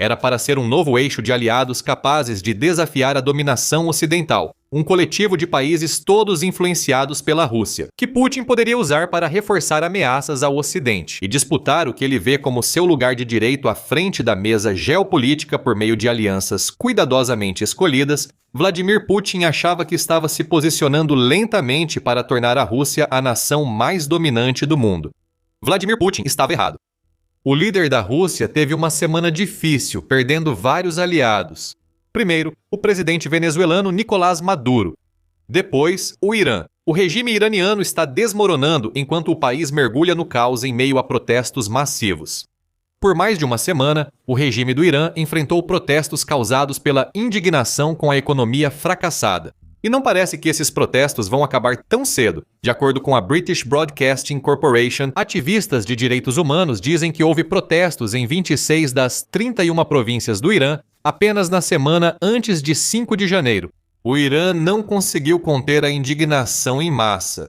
Era para ser um novo eixo de aliados capazes de desafiar a dominação ocidental, um coletivo de países todos influenciados pela Rússia, que Putin poderia usar para reforçar ameaças ao Ocidente e disputar o que ele vê como seu lugar de direito à frente da mesa geopolítica por meio de alianças cuidadosamente escolhidas. Vladimir Putin achava que estava se posicionando lentamente para tornar a Rússia a nação mais dominante do mundo. Vladimir Putin estava errado. O líder da Rússia teve uma semana difícil, perdendo vários aliados. Primeiro, o presidente venezuelano Nicolás Maduro. Depois, o Irã. O regime iraniano está desmoronando enquanto o país mergulha no caos em meio a protestos massivos. Por mais de uma semana, o regime do Irã enfrentou protestos causados pela indignação com a economia fracassada. E não parece que esses protestos vão acabar tão cedo. De acordo com a British Broadcasting Corporation, ativistas de direitos humanos dizem que houve protestos em 26 das 31 províncias do Irã apenas na semana antes de 5 de janeiro. O Irã não conseguiu conter a indignação em massa.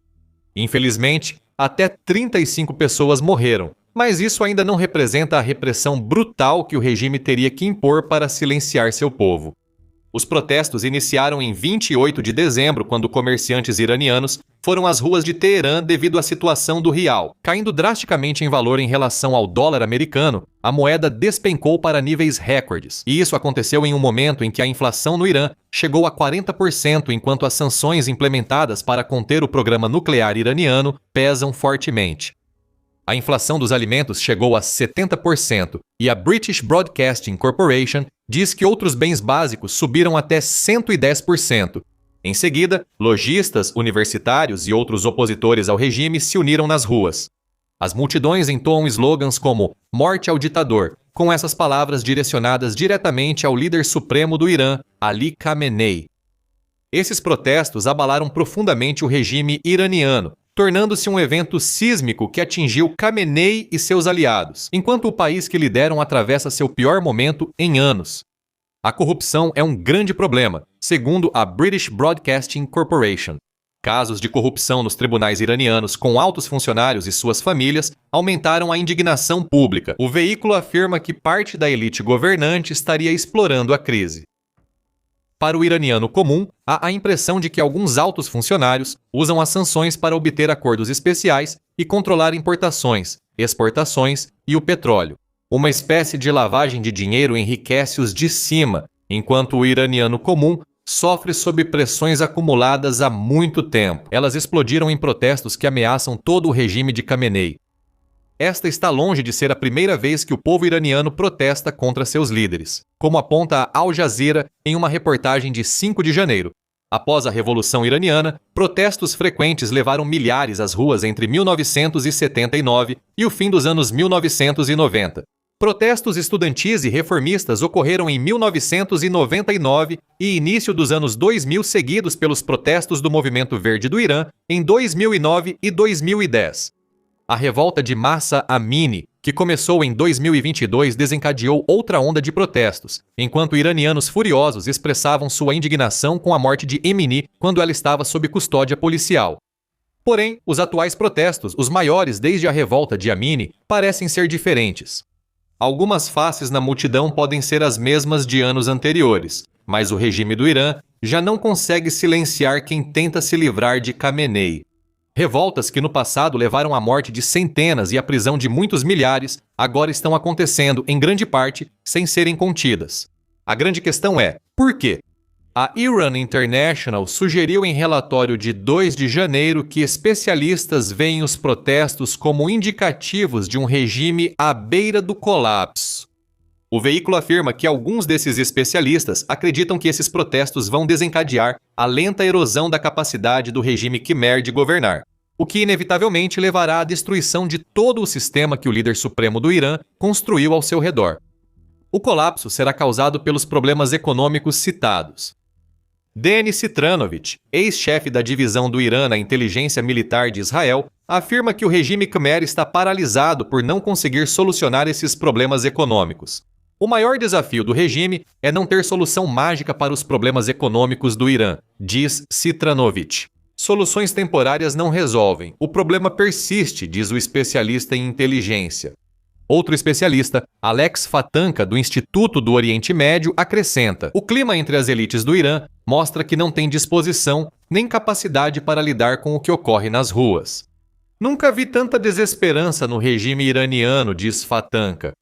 Infelizmente, até 35 pessoas morreram, mas isso ainda não representa a repressão brutal que o regime teria que impor para silenciar seu povo. Os protestos iniciaram em 28 de dezembro, quando comerciantes iranianos foram às ruas de Teherã devido à situação do rial. Caindo drasticamente em valor em relação ao dólar americano, a moeda despencou para níveis recordes. E isso aconteceu em um momento em que a inflação no Irã chegou a 40%, enquanto as sanções implementadas para conter o programa nuclear iraniano pesam fortemente. A inflação dos alimentos chegou a 70% e a British Broadcasting Corporation diz que outros bens básicos subiram até 110%. Em seguida, lojistas, universitários e outros opositores ao regime se uniram nas ruas. As multidões entoam slogans como "Morte ao ditador", com essas palavras direcionadas diretamente ao líder supremo do Irã, Ali Khamenei. Esses protestos abalaram profundamente o regime iraniano, tornando-se um evento sísmico que atingiu Khamenei e seus aliados, enquanto o país que lideram atravessa seu pior momento em anos. A corrupção é um grande problema, segundo a British Broadcasting Corporation. Casos de corrupção nos tribunais iranianos com altos funcionários e suas famílias aumentaram a indignação pública. O veículo afirma que parte da elite governante estaria explorando a crise. Para o iraniano comum, há a impressão de que alguns altos funcionários usam as sanções para obter acordos especiais e controlar importações, exportações e o petróleo. Uma espécie de lavagem de dinheiro enriquece os de cima, enquanto o iraniano comum sofre sob pressões acumuladas há muito tempo. Elas explodiram em protestos que ameaçam todo o regime de Khamenei. Esta está longe de ser a primeira vez que o povo iraniano protesta contra seus líderes, como aponta a Al Jazeera em uma reportagem de 5 de janeiro. Após a Revolução Iraniana, protestos frequentes levaram milhares às ruas entre 1979 e o fim dos anos 1990. Protestos estudantis e reformistas ocorreram em 1999 e início dos anos 2000, seguidos pelos protestos do Movimento Verde do Irã em 2009 e 2010. A revolta de Mahsa Amini, que começou em 2022, desencadeou outra onda de protestos, enquanto iranianos furiosos expressavam sua indignação com a morte de Emini quando ela estava sob custódia policial. Porém, os atuais protestos, os maiores desde a revolta de Amini, parecem ser diferentes. Algumas faces na multidão podem ser as mesmas de anos anteriores, mas o regime do Irã já não consegue silenciar quem tenta se livrar de Khamenei. Revoltas que no passado levaram à morte de centenas e à prisão de muitos milhares, agora estão acontecendo, em grande parte, sem serem contidas. A grande questão é, por quê? A Iran International sugeriu em relatório de 2 de janeiro que especialistas veem os protestos como indicativos de um regime à beira do colapso. O veículo afirma que alguns desses especialistas acreditam que esses protestos vão desencadear a lenta erosão da capacidade do regime Khmer de governar, o que inevitavelmente levará à destruição de todo o sistema que o líder supremo do Irã construiu ao seu redor. O colapso será causado pelos problemas econômicos citados. Denis Citranovich, ex-chefe da divisão do Irã na inteligência militar de Israel, afirma que o regime Khmer está paralisado por não conseguir solucionar esses problemas econômicos. O maior desafio do regime é não ter solução mágica para os problemas econômicos do Irã, diz Citranovich. Soluções temporárias não resolvem. O problema persiste, diz o especialista em inteligência. Outro especialista, Alex Fatanka, do Instituto do Oriente Médio, acrescenta: o clima entre as elites do Irã mostra que não tem disposição nem capacidade para lidar com o que ocorre nas ruas. Nunca vi tanta desesperança no regime iraniano, diz Fatanka.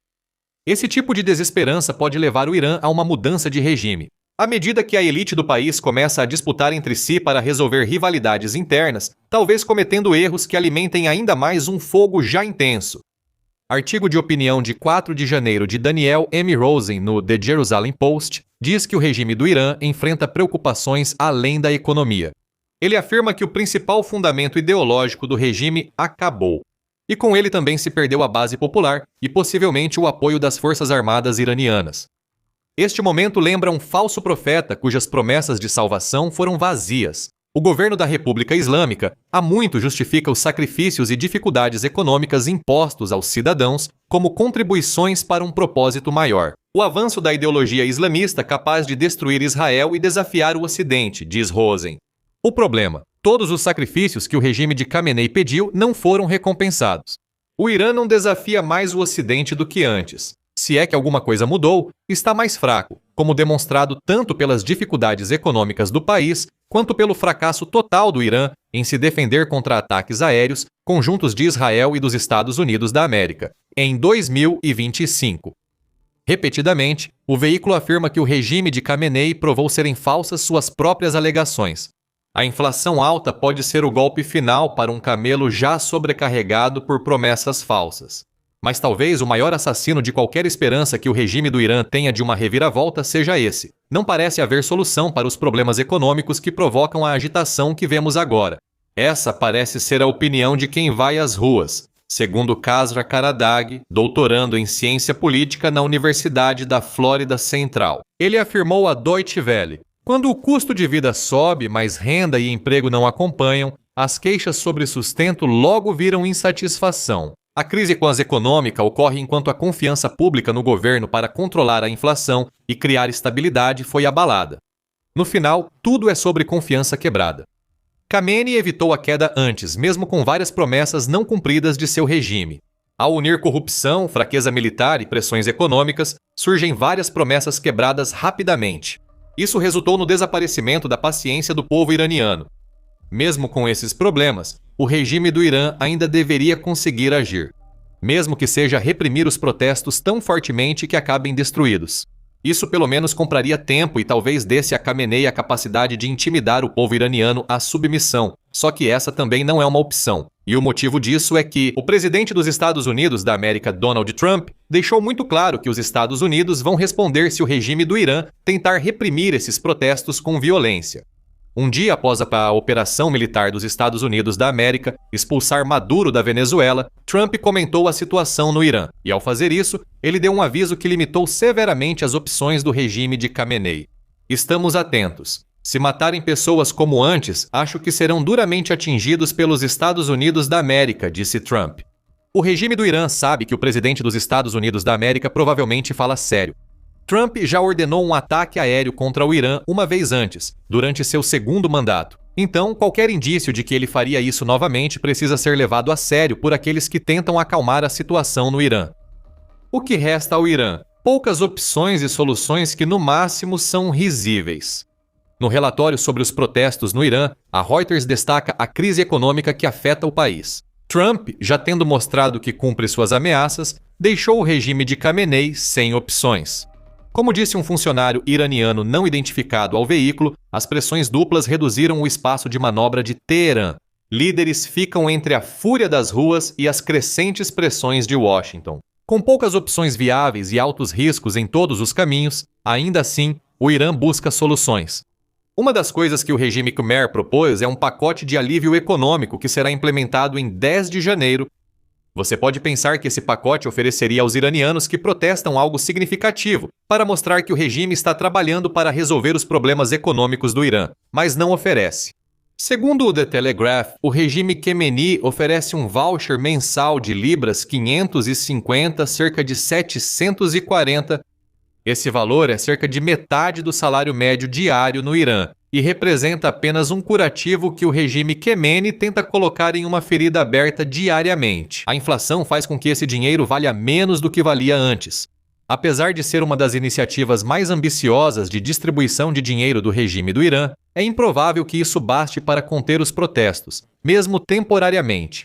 Esse tipo de desesperança pode levar o Irã a uma mudança de regime. À medida que a elite do país começa a disputar entre si para resolver rivalidades internas, talvez cometendo erros que alimentem ainda mais um fogo já intenso. Artigo de opinião de 4 de janeiro de Daniel M. Rosen no The Jerusalem Post diz que o regime do Irã enfrenta preocupações além da economia. Ele afirma que o principal fundamento ideológico do regime acabou. E com ele também se perdeu a base popular e possivelmente o apoio das forças armadas iranianas. Este momento lembra um falso profeta cujas promessas de salvação foram vazias. O governo da República Islâmica há muito justifica os sacrifícios e dificuldades econômicas impostos aos cidadãos como contribuições para um propósito maior. O avanço da ideologia islamista capaz de destruir Israel e desafiar o Ocidente, diz Rosen. O problema: todos os sacrifícios que o regime de Khamenei pediu não foram recompensados. O Irã não desafia mais o Ocidente do que antes. Se é que alguma coisa mudou, está mais fraco, como demonstrado tanto pelas dificuldades econômicas do país, quanto pelo fracasso total do Irã em se defender contra ataques aéreos conjuntos de Israel e dos Estados Unidos da América, em 2025. Repetidamente, o veículo afirma que o regime de Khamenei provou serem falsas suas próprias alegações. A inflação alta pode ser o golpe final para um camelo já sobrecarregado por promessas falsas. Mas talvez o maior assassino de qualquer esperança que o regime do Irã tenha de uma reviravolta seja esse. Não parece haver solução para os problemas econômicos que provocam a agitação que vemos agora. Essa parece ser a opinião de quem vai às ruas, segundo Kasra Karadag, doutorando em ciência política na Universidade da Flórida Central. Ele afirmou à Deutsche Welle: quando o custo de vida sobe, mas renda e emprego não acompanham, as queixas sobre sustento logo viram insatisfação. A crise econômica ocorre enquanto a confiança pública no governo para controlar a inflação e criar estabilidade foi abalada. No final, tudo é sobre confiança quebrada. Khamenei evitou a queda antes, mesmo com várias promessas não cumpridas de seu regime. Ao unir corrupção, fraqueza militar e pressões econômicas, surgem várias promessas quebradas rapidamente. Isso resultou no desaparecimento da paciência do povo iraniano. Mesmo com esses problemas, o regime do Irã ainda deveria conseguir agir, mesmo que seja reprimir os protestos tão fortemente que acabem destruídos. Isso pelo menos compraria tempo e talvez desse a Khamenei a capacidade de intimidar o povo iraniano à submissão, só que essa também não é uma opção. E o motivo disso é que o presidente dos Estados Unidos da América, Donald Trump, deixou muito claro que os Estados Unidos vão responder se o regime do Irã tentar reprimir esses protestos com violência. Um dia após a operação militar dos Estados Unidos da América expulsar Maduro da Venezuela, Trump comentou a situação no Irã, e ao fazer isso, ele deu um aviso que limitou severamente as opções do regime de Khamenei. Estamos atentos. Se matarem pessoas como antes, acho que serão duramente atingidos pelos Estados Unidos da América, disse Trump. O regime do Irã sabe que o presidente dos Estados Unidos da América provavelmente fala sério. Trump já ordenou um ataque aéreo contra o Irã uma vez antes, durante seu segundo mandato. Então, qualquer indício de que ele faria isso novamente precisa ser levado a sério por aqueles que tentam acalmar a situação no Irã. O que resta ao Irã? Poucas opções e soluções que, no máximo, são risíveis. No relatório sobre os protestos no Irã, a Reuters destaca a crise econômica que afeta o país. Trump, já tendo mostrado que cumpre suas ameaças, deixou o regime de Khamenei sem opções. Como disse um funcionário iraniano não identificado ao veículo, as pressões duplas reduziram o espaço de manobra de Teherã. Líderes ficam entre a fúria das ruas e as crescentes pressões de Washington. Com poucas opções viáveis e altos riscos em todos os caminhos, ainda assim, o Irã busca soluções. Uma das coisas que o regime Khmer propôs é um pacote de alívio econômico que será implementado em 10 de janeiro. Você pode pensar que esse pacote ofereceria aos iranianos que protestam algo significativo para mostrar que o regime está trabalhando para resolver os problemas econômicos do Irã, mas não oferece. Segundo o The Telegraph, o regime Khamenei oferece um voucher mensal de libras 550, cerca de 740. Esse valor é cerca de metade do salário médio diário no Irã e representa apenas um curativo que o regime Khamenei tenta colocar em uma ferida aberta diariamente. A inflação faz com que esse dinheiro valha menos do que valia antes. Apesar de ser uma das iniciativas mais ambiciosas de distribuição de dinheiro do regime do Irã, é improvável que isso baste para conter os protestos, mesmo temporariamente.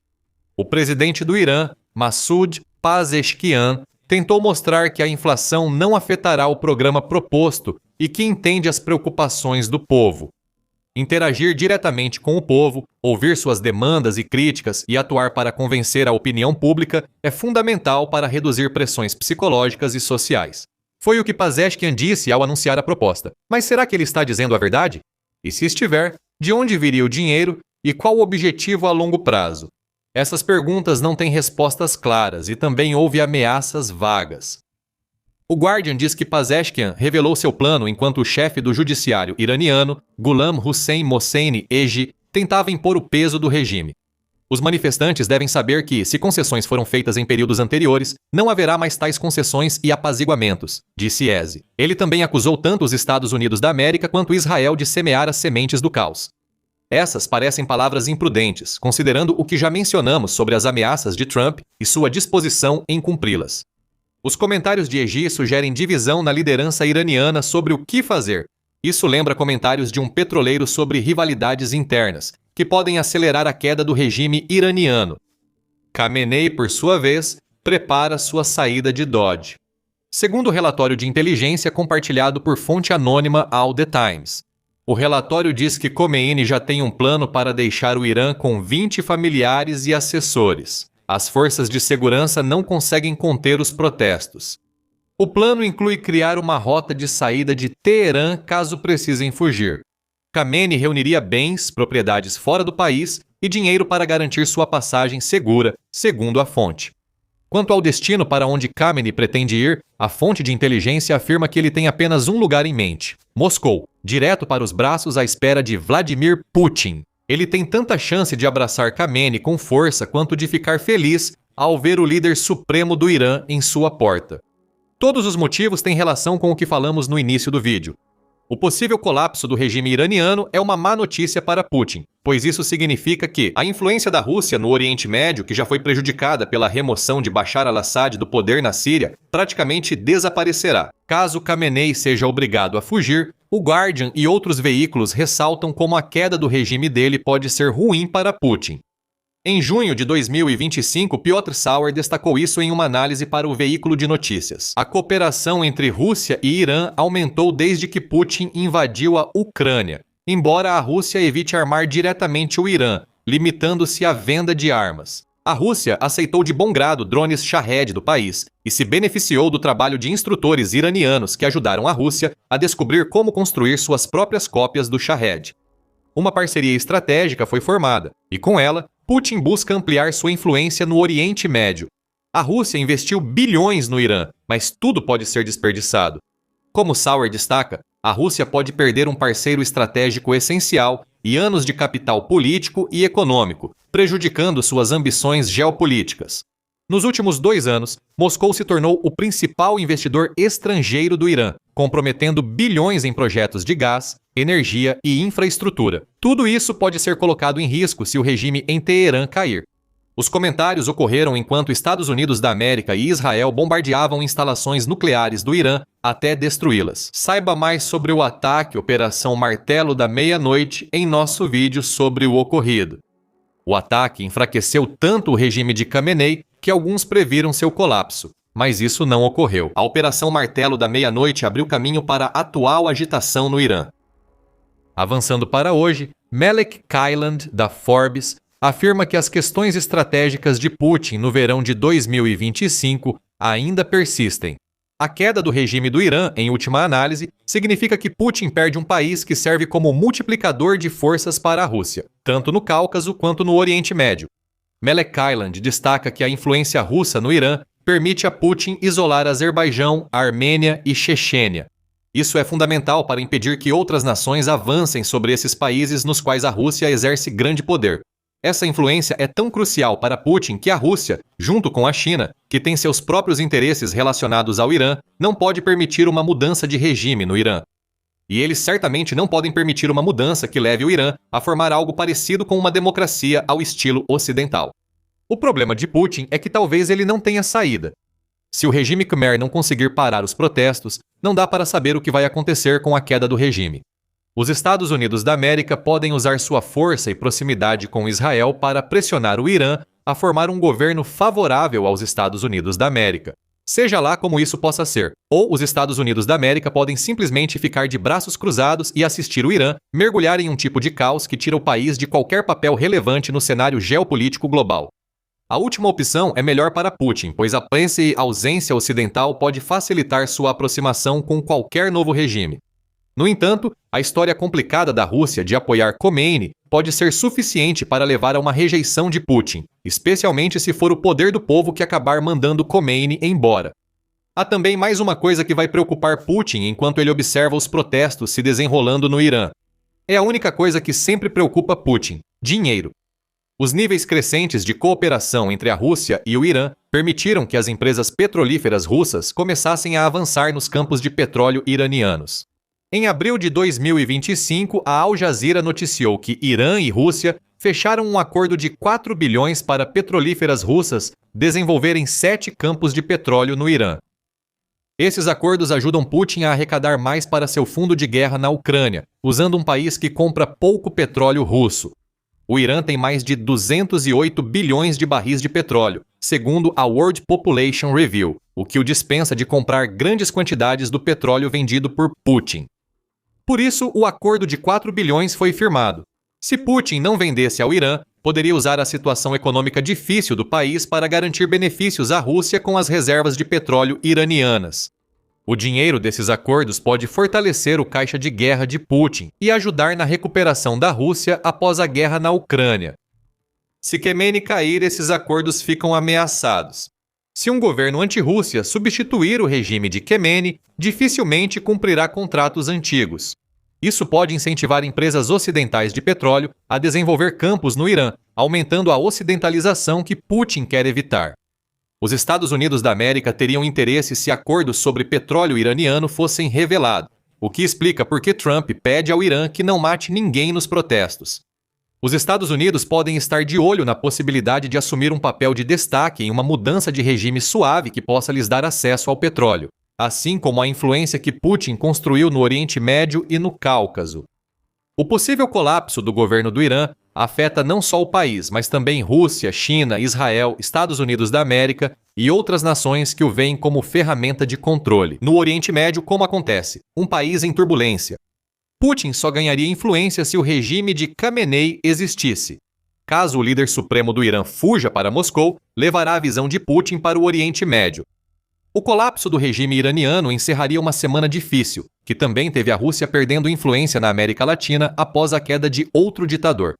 O presidente do Irã, Massoud Pezeshkian, tentou mostrar que a inflação não afetará o programa proposto e que entende as preocupações do povo. Interagir diretamente com o povo, ouvir suas demandas e críticas e atuar para convencer a opinião pública é fundamental para reduzir pressões psicológicas e sociais. Foi o que Pezeshkian disse ao anunciar a proposta. Mas será que ele está dizendo a verdade? E se estiver, de onde viria o dinheiro e qual o objetivo a longo prazo? Essas perguntas não têm respostas claras e também houve ameaças vagas. O Guardian diz que Pezeshkian revelou seu plano enquanto o chefe do judiciário iraniano, Ghulam Hussein Mohseni Eji, tentava impor o peso do regime. Os manifestantes devem saber que, se concessões foram feitas em períodos anteriores, não haverá mais tais concessões e apaziguamentos, disse Eze. Ele também acusou tanto os Estados Unidos da América quanto Israel de semear as sementes do caos. Essas parecem palavras imprudentes, considerando o que já mencionamos sobre as ameaças de Trump e sua disposição em cumpri-las. Os comentários de Eji sugerem divisão na liderança iraniana sobre o que fazer. Isso lembra comentários de um petroleiro sobre rivalidades internas, que podem acelerar a queda do regime iraniano. Khamenei, por sua vez, prepara sua saída de Dodge. Segundo o relatório de inteligência compartilhado por fonte anônima ao The Times, o relatório diz que Khomeini já tem um plano para deixar o Irã com 20 familiares e assessores. As forças de segurança não conseguem conter os protestos. O plano inclui criar uma rota de saída de Teherã caso precisem fugir. Khamenei reuniria bens, propriedades fora do país e dinheiro para garantir sua passagem segura, segundo a fonte. Quanto ao destino para onde Khamenei pretende ir, a fonte de inteligência afirma que ele tem apenas um lugar em mente: Moscou, direto para os braços à espera de Vladimir Putin. Ele tem tanta chance de abraçar Khamenei com força quanto de ficar feliz ao ver o líder supremo do Irã em sua porta. Todos os motivos têm relação com o que falamos no início do vídeo. O possível colapso do regime iraniano é uma má notícia para Putin, pois isso significa que a influência da Rússia no Oriente Médio, que já foi prejudicada pela remoção de Bashar al-Assad do poder na Síria, praticamente desaparecerá. Caso Khamenei seja obrigado a fugir, o Guardian e outros veículos ressaltam como a queda do regime dele pode ser ruim para Putin. Em junho de 2025, Piotr Sauer destacou isso em uma análise para o veículo de notícias. A cooperação entre Rússia e Irã aumentou desde que Putin invadiu a Ucrânia, embora a Rússia evite armar diretamente o Irã, limitando-se à venda de armas. A Rússia aceitou de bom grado drones Shahed do país e se beneficiou do trabalho de instrutores iranianos que ajudaram a Rússia a descobrir como construir suas próprias cópias do Shahed. Uma parceria estratégica foi formada, e com ela, Putin busca ampliar sua influência no Oriente Médio. A Rússia investiu bilhões no Irã, mas tudo pode ser desperdiçado. Como Sauer destaca, a Rússia pode perder um parceiro estratégico essencial e anos de capital político e econômico, prejudicando suas ambições geopolíticas. Nos últimos 2 anos, Moscou se tornou o principal investidor estrangeiro do Irã, comprometendo bilhões em projetos de gás, energia e infraestrutura. Tudo isso pode ser colocado em risco se o regime em Teherã cair. Os comentários ocorreram enquanto Estados Unidos da América e Israel bombardeavam instalações nucleares do Irã até destruí-las. Saiba mais sobre o ataque Operação Martelo da Meia-Noite em nosso vídeo sobre o ocorrido. O ataque enfraqueceu tanto o regime de Khamenei que alguns previram seu colapso, mas isso não ocorreu. A Operação Martelo da Meia-Noite abriu caminho para a atual agitação no Irã. Avançando para hoje, Melek Kyland, da Forbes, afirma que as questões estratégicas de Putin no verão de 2025 ainda persistem. A queda do regime do Irã, em última análise, significa que Putin perde um país que serve como multiplicador de forças para a Rússia, tanto no Cáucaso quanto no Oriente Médio. Melek Kyland destaca que a influência russa no Irã permite a Putin isolar Azerbaijão, Armênia e Chechênia. Isso é fundamental para impedir que outras nações avancem sobre esses países nos quais a Rússia exerce grande poder. Essa influência é tão crucial para Putin que a Rússia, junto com a China, que tem seus próprios interesses relacionados ao Irã, não pode permitir uma mudança de regime no Irã. e eles certamente não podem permitir uma mudança que leve o Irã a formar algo parecido com uma democracia ao estilo ocidental. O problema de Putin é que talvez ele não tenha saída. Se o regime Khmer não conseguir parar os protestos, não dá para saber o que vai acontecer com a queda do regime. Os Estados Unidos da América podem usar sua força e proximidade com Israel para pressionar o Irã a formar um governo favorável aos Estados Unidos da América, seja lá como isso possa ser. Ou os Estados Unidos da América podem simplesmente ficar de braços cruzados e assistir o Irã mergulhar em um tipo de caos que tira o país de qualquer papel relevante no cenário geopolítico global. A última opção é melhor para Putin, pois a aparência e ausência ocidental pode facilitar sua aproximação com qualquer novo regime. No entanto, a história complicada da Rússia de apoiar Khomeini pode ser suficiente para levar a uma rejeição de Putin, especialmente se for o poder do povo que acabar mandando Khomeini embora. Há também mais uma coisa que vai preocupar Putin enquanto ele observa os protestos se desenrolando no Irã. É a única coisa que sempre preocupa Putin: dinheiro. Os níveis crescentes de cooperação entre a Rússia e o Irã permitiram que as empresas petrolíferas russas começassem a avançar nos campos de petróleo iranianos. Em abril de 2025, a Al Jazeera noticiou que Irã e Rússia fecharam um acordo de 4 bilhões para petrolíferas russas desenvolverem 7 campos de petróleo no Irã. Esses acordos ajudam Putin a arrecadar mais para seu fundo de guerra na Ucrânia, usando um país que compra pouco petróleo russo. O Irã tem mais de 208 bilhões de barris de petróleo, segundo a World Population Review, o que o dispensa de comprar grandes quantidades do petróleo vendido por Putin. Por isso, o acordo de 4 bilhões foi firmado. Se Putin não vendesse ao Irã, poderia usar a situação econômica difícil do país para garantir benefícios à Rússia com as reservas de petróleo iranianas. O dinheiro desses acordos pode fortalecer o caixa de guerra de Putin e ajudar na recuperação da Rússia após a guerra na Ucrânia. Se Khomeini cair, esses acordos ficam ameaçados. Se um governo anti-Rússia substituir o regime de Khomeini, dificilmente cumprirá contratos antigos. Isso pode incentivar empresas ocidentais de petróleo a desenvolver campos no Irã, aumentando a ocidentalização que Putin quer evitar. Os Estados Unidos da América teriam interesse se acordos sobre petróleo iraniano fossem revelados, o que explica por que Trump pede ao Irã que não mate ninguém nos protestos. Os Estados Unidos podem estar de olho na possibilidade de assumir um papel de destaque em uma mudança de regime suave que possa lhes dar acesso ao petróleo, assim como a influência que Putin construiu no Oriente Médio e no Cáucaso. O possível colapso do governo do Irã afeta não só o país, mas também Rússia, China, Israel, Estados Unidos da América e outras nações que o veem como ferramenta de controle. No Oriente Médio, como acontece? Um país em turbulência. Putin só ganharia influência se o regime de Khamenei existisse. Caso o líder supremo do Irã fuja para Moscou, levará a visão de Putin para o Oriente Médio. O colapso do regime iraniano encerraria uma semana difícil, que também teve a Rússia perdendo influência na América Latina após a queda de outro ditador.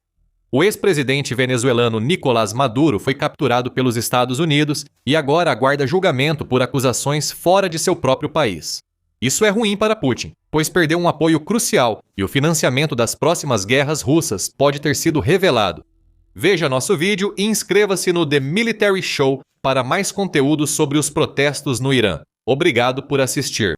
O ex-presidente venezuelano Nicolás Maduro foi capturado pelos Estados Unidos e agora aguarda julgamento por acusações fora de seu próprio país. Isso é ruim para Putin, pois perdeu um apoio crucial e o financiamento das próximas guerras russas pode ter sido revelado. Veja nosso vídeo e inscreva-se no The Military Show para mais conteúdo sobre os protestos no Irã. Obrigado por assistir.